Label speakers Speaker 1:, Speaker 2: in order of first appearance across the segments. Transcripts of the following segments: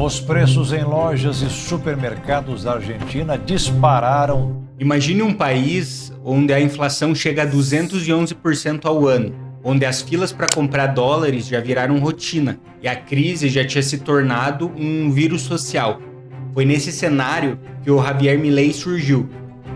Speaker 1: Os preços em lojas e supermercados da Argentina dispararam.
Speaker 2: Imagine um país onde a inflação chega a 211% ao ano, onde as filas para comprar dólares já viraram rotina e a crise já tinha se tornado um vírus social. Foi nesse cenário que o Javier Milei surgiu,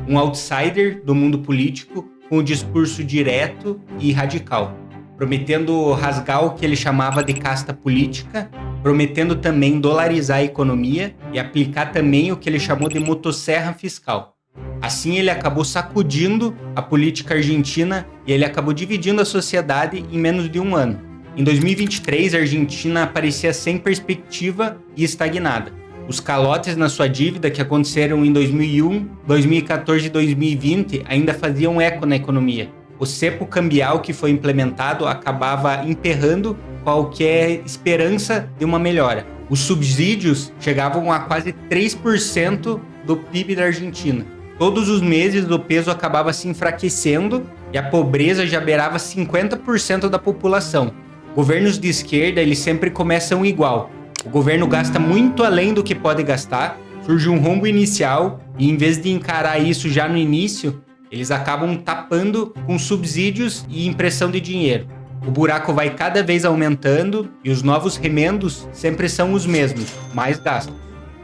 Speaker 2: um outsider do mundo político com um discurso direto e radical, prometendo rasgar o que ele chamava de casta política, prometendo também dolarizar a economia e aplicar também o que ele chamou de motosserra fiscal. Assim, ele acabou sacudindo a política argentina e ele acabou dividindo a sociedade em menos de um ano. Em 2023, a Argentina parecia sem perspectiva e estagnada. Os calotes na sua dívida que aconteceram em 2001, 2014 e 2020 ainda faziam eco na economia. O cepo cambial que foi implementado acabava emperrando qualquer esperança de uma melhora. Os subsídios chegavam a quase 3% do PIB da Argentina. Todos os meses o peso acabava se enfraquecendo e a pobreza já beirava 50% da população. Governos de esquerda, eles sempre começam igual. O governo gasta muito além do que pode gastar, surge um rombo inicial e em vez de encarar isso já no início, eles acabam tapando com subsídios e impressão de dinheiro. O buraco vai cada vez aumentando e os novos remendos sempre são os mesmos, mais gastos.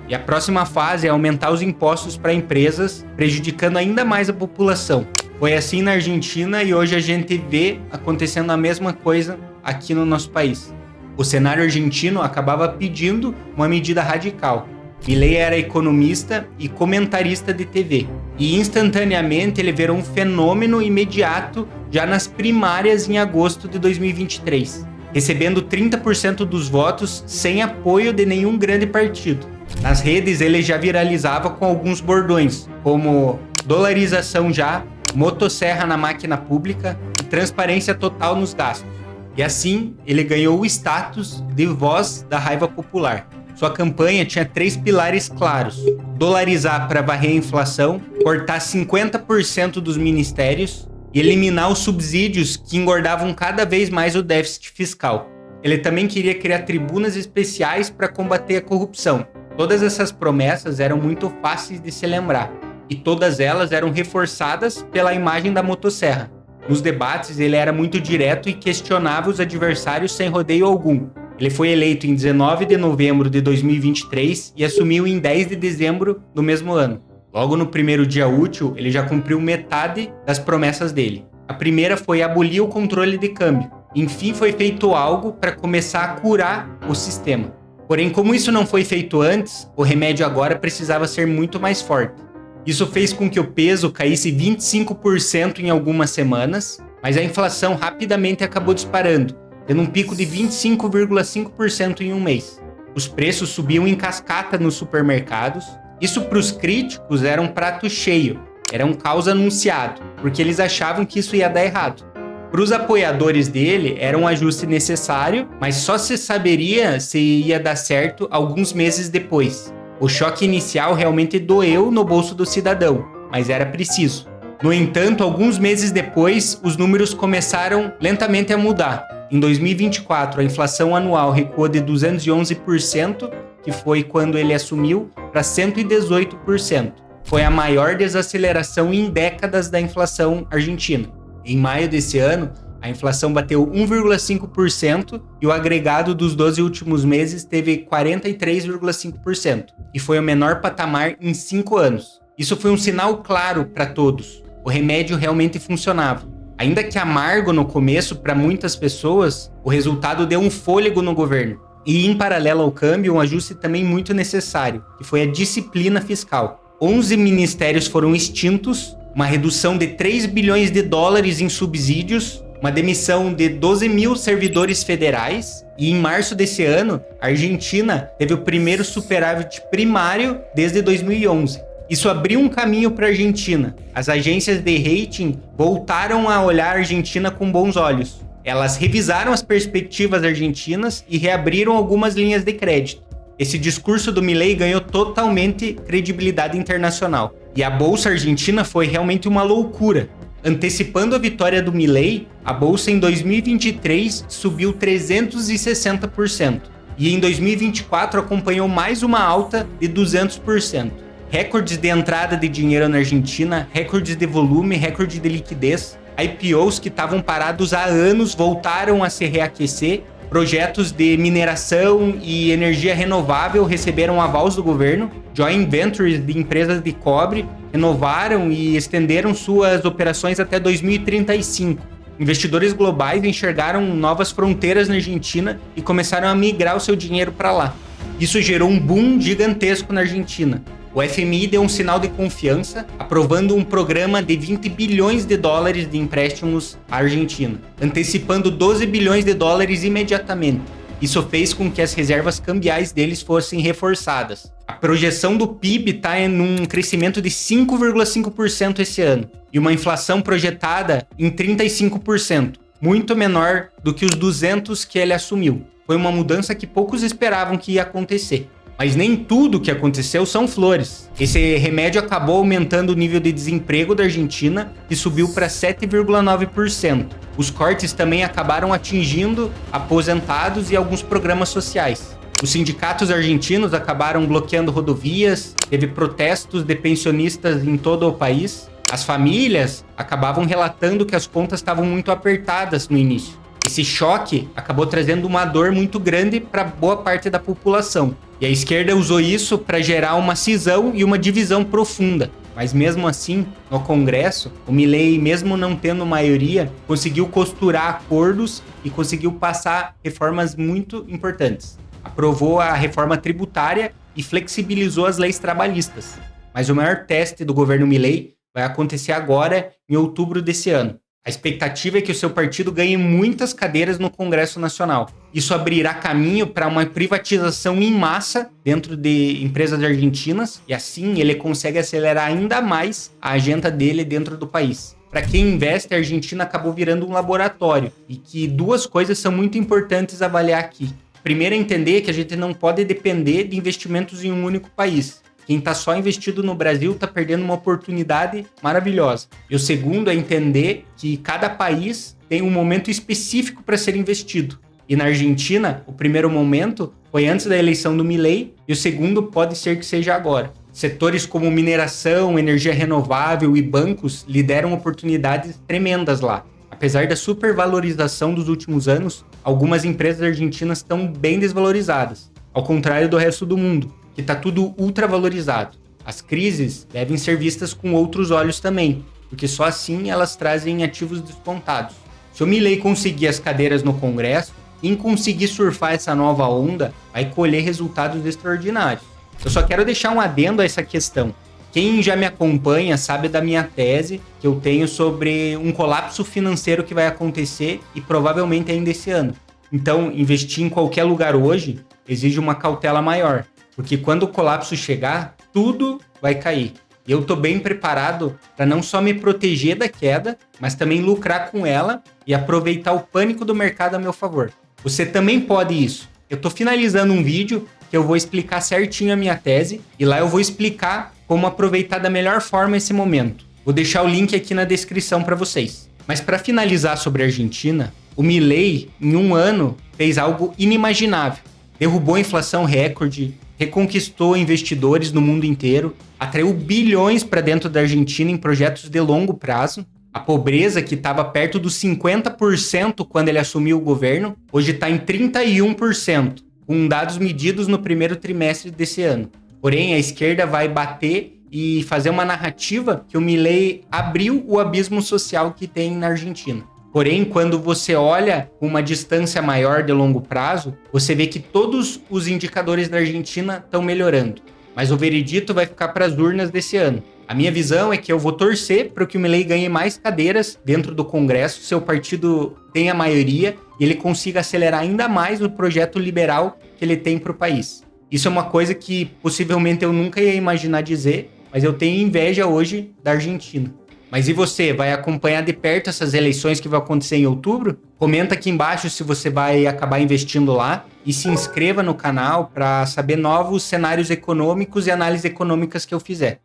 Speaker 2: E a próxima fase é aumentar os impostos para empresas, prejudicando ainda mais a população. Foi assim na Argentina e hoje a gente vê acontecendo a mesma coisa aqui no nosso país. O cenário argentino acabava pedindo uma medida radical. Milei era economista e comentarista de TV. E instantaneamente ele virou um fenômeno imediato já nas primárias em agosto de 2023, recebendo 30% dos votos sem apoio de nenhum grande partido. Nas redes ele já viralizava com alguns bordões, como dolarização já, motosserra na máquina pública e transparência total nos gastos. E assim, ele ganhou o status de voz da raiva popular. Sua campanha tinha 3 pilares claros: dolarizar para varrer a inflação, cortar 50% dos ministérios e eliminar os subsídios que engordavam cada vez mais o déficit fiscal. Ele também queria criar tribunas especiais para combater a corrupção. Todas essas promessas eram muito fáceis de se lembrar, e todas elas eram reforçadas pela imagem da motosserra. Nos debates, ele era muito direto e questionava os adversários sem rodeio algum. Ele foi eleito em 19 de novembro de 2023 e assumiu em 10 de dezembro do mesmo ano. Logo no primeiro dia útil, ele já cumpriu metade das promessas dele. A primeira foi abolir o controle de câmbio. Enfim, foi feito algo para começar a curar o sistema. Porém, como isso não foi feito antes, o remédio agora precisava ser muito mais forte. Isso fez com que o peso caísse 25% em algumas semanas, mas a inflação rapidamente acabou disparando, tendo um pico de 25,5% em um mês. Os preços subiam em cascata nos supermercados. Isso para os críticos era um prato cheio, era um caos anunciado, porque eles achavam que isso ia dar errado. Para os apoiadores dele, era um ajuste necessário, mas só se saberia se ia dar certo alguns meses depois. O choque inicial realmente doeu no bolso do cidadão, mas era preciso. No entanto, alguns meses depois, os números começaram lentamente a mudar. Em 2024, a inflação anual recuou de 211%, que foi quando ele assumiu, para 118%. Foi a maior desaceleração em décadas da inflação argentina. Em maio desse ano, a inflação bateu 1,5% e o agregado dos 12 últimos meses teve 43,5%, e foi o menor patamar em 5 anos. Isso foi um sinal claro para todos. O remédio realmente funcionava. Ainda que amargo no começo para muitas pessoas, o resultado deu um fôlego no governo. E em paralelo ao câmbio, um ajuste também muito necessário, que foi a disciplina fiscal. 11 ministérios foram extintos, uma redução de 3 bilhões de dólares em subsídios, uma demissão de 12 mil servidores federais, e em março desse ano, a Argentina teve o primeiro superávit primário desde 2011. Isso abriu um caminho para a Argentina. As agências de rating voltaram a olhar a Argentina com bons olhos. Elas revisaram as perspectivas argentinas e reabriram algumas linhas de crédito. Esse discurso do Milei ganhou totalmente credibilidade internacional. E a Bolsa Argentina foi realmente uma loucura. Antecipando a vitória do Milei, a Bolsa em 2023 subiu 360%. e em 2024 acompanhou mais uma alta de 200%. Recordes de entrada de dinheiro na Argentina, recordes de volume, recorde de liquidez, IPOs que estavam parados há anos voltaram a se reaquecer, projetos de mineração e energia renovável receberam avals do governo, joint ventures de empresas de cobre renovaram e estenderam suas operações até 2035. Investidores globais enxergaram novas fronteiras na Argentina e começaram a migrar o seu dinheiro para lá. Isso gerou um boom gigantesco na Argentina. O FMI deu um sinal de confiança, aprovando um programa de 20 bilhões de dólares de empréstimos à Argentina, antecipando 12 bilhões de dólares imediatamente. Isso fez com que as reservas cambiais deles fossem reforçadas. A projeção do PIB está em um crescimento de 5,5% esse ano, e uma inflação projetada em 35%, muito menor do que os 200% que ele assumiu. Foi uma mudança que poucos esperavam que ia acontecer. Mas nem tudo que aconteceu são flores. Esse remédio acabou aumentando o nível de desemprego da Argentina, que subiu para 7,9%. Os cortes também acabaram atingindo aposentados e alguns programas sociais. Os sindicatos argentinos acabaram bloqueando rodovias, teve protestos de pensionistas em todo o país. As famílias acabavam relatando que as contas estavam muito apertadas no início. Esse choque acabou trazendo uma dor muito grande para boa parte da população. E a esquerda usou isso para gerar uma cisão e uma divisão profunda. Mas mesmo assim, no Congresso, o Milei, mesmo não tendo maioria, conseguiu costurar acordos e conseguiu passar reformas muito importantes. Aprovou a reforma tributária e flexibilizou as leis trabalhistas. Mas o maior teste do governo Milei vai acontecer agora, em outubro desse ano. A expectativa é que o seu partido ganhe muitas cadeiras no Congresso Nacional. Isso abrirá caminho para uma privatização em massa dentro de empresas argentinas e assim ele consegue acelerar ainda mais a agenda dele dentro do país. Para quem investe, a Argentina acabou virando um laboratório e que duas coisas são muito importantes avaliar aqui. Primeiro é entender que a gente não pode depender de investimentos em um único país. Quem está só investido no Brasil está perdendo uma oportunidade maravilhosa. E o segundo é entender que cada país tem um momento específico para ser investido. E na Argentina, o primeiro momento foi antes da eleição do Milei e o segundo pode ser que seja agora. Setores como mineração, energia renovável e bancos lideram oportunidades tremendas lá. Apesar da supervalorização dos últimos anos, algumas empresas argentinas estão bem desvalorizadas, ao contrário do resto do mundo, que está tudo ultravalorizado. As crises devem ser vistas com outros olhos também, porque só assim elas trazem ativos descontados. Se o Milei conseguir as cadeiras no Congresso, quem conseguir surfar essa nova onda vai colher resultados extraordinários. Eu só quero deixar um adendo a essa questão. Quem já me acompanha sabe da minha tese que eu tenho sobre um colapso financeiro que vai acontecer e provavelmente ainda esse ano. Então, investir em qualquer lugar hoje exige uma cautela maior. Porque quando o colapso chegar, tudo vai cair. E eu tô bem preparado para não só me proteger da queda, mas também lucrar com ela e aproveitar o pânico do mercado a meu favor. Você também pode isso. Eu tô finalizando um vídeo que eu vou explicar certinho a minha tese e lá eu vou explicar como aproveitar da melhor forma esse momento. Vou deixar o link aqui na descrição para vocês. Mas para finalizar sobre a Argentina, o Milei, em um ano, fez algo inimaginável. Derrubou a inflação recorde, reconquistou investidores no mundo inteiro, atraiu bilhões para dentro da Argentina em projetos de longo prazo. A pobreza, que estava perto dos 50% quando ele assumiu o governo, hoje está em 31%, com dados medidos no primeiro trimestre desse ano. Porém, a esquerda vai bater e fazer uma narrativa que o Milei abriu o abismo social que tem na Argentina. Porém, quando você olha com uma distância maior de longo prazo, você vê que todos os indicadores da Argentina estão melhorando. Mas o veredito vai ficar para as urnas desse ano. A minha visão é que eu vou torcer para que o Milei ganhe mais cadeiras dentro do Congresso, seu partido tenha maioria e ele consiga acelerar ainda mais o projeto liberal que ele tem para o país. Isso é uma coisa que possivelmente eu nunca ia imaginar dizer, mas eu tenho inveja hoje da Argentina. Mas e você, vai acompanhar de perto essas eleições que vão acontecer em outubro? Comenta aqui embaixo se você vai acabar investindo lá e se inscreva no canal para saber novos cenários econômicos e análises econômicas que eu fizer.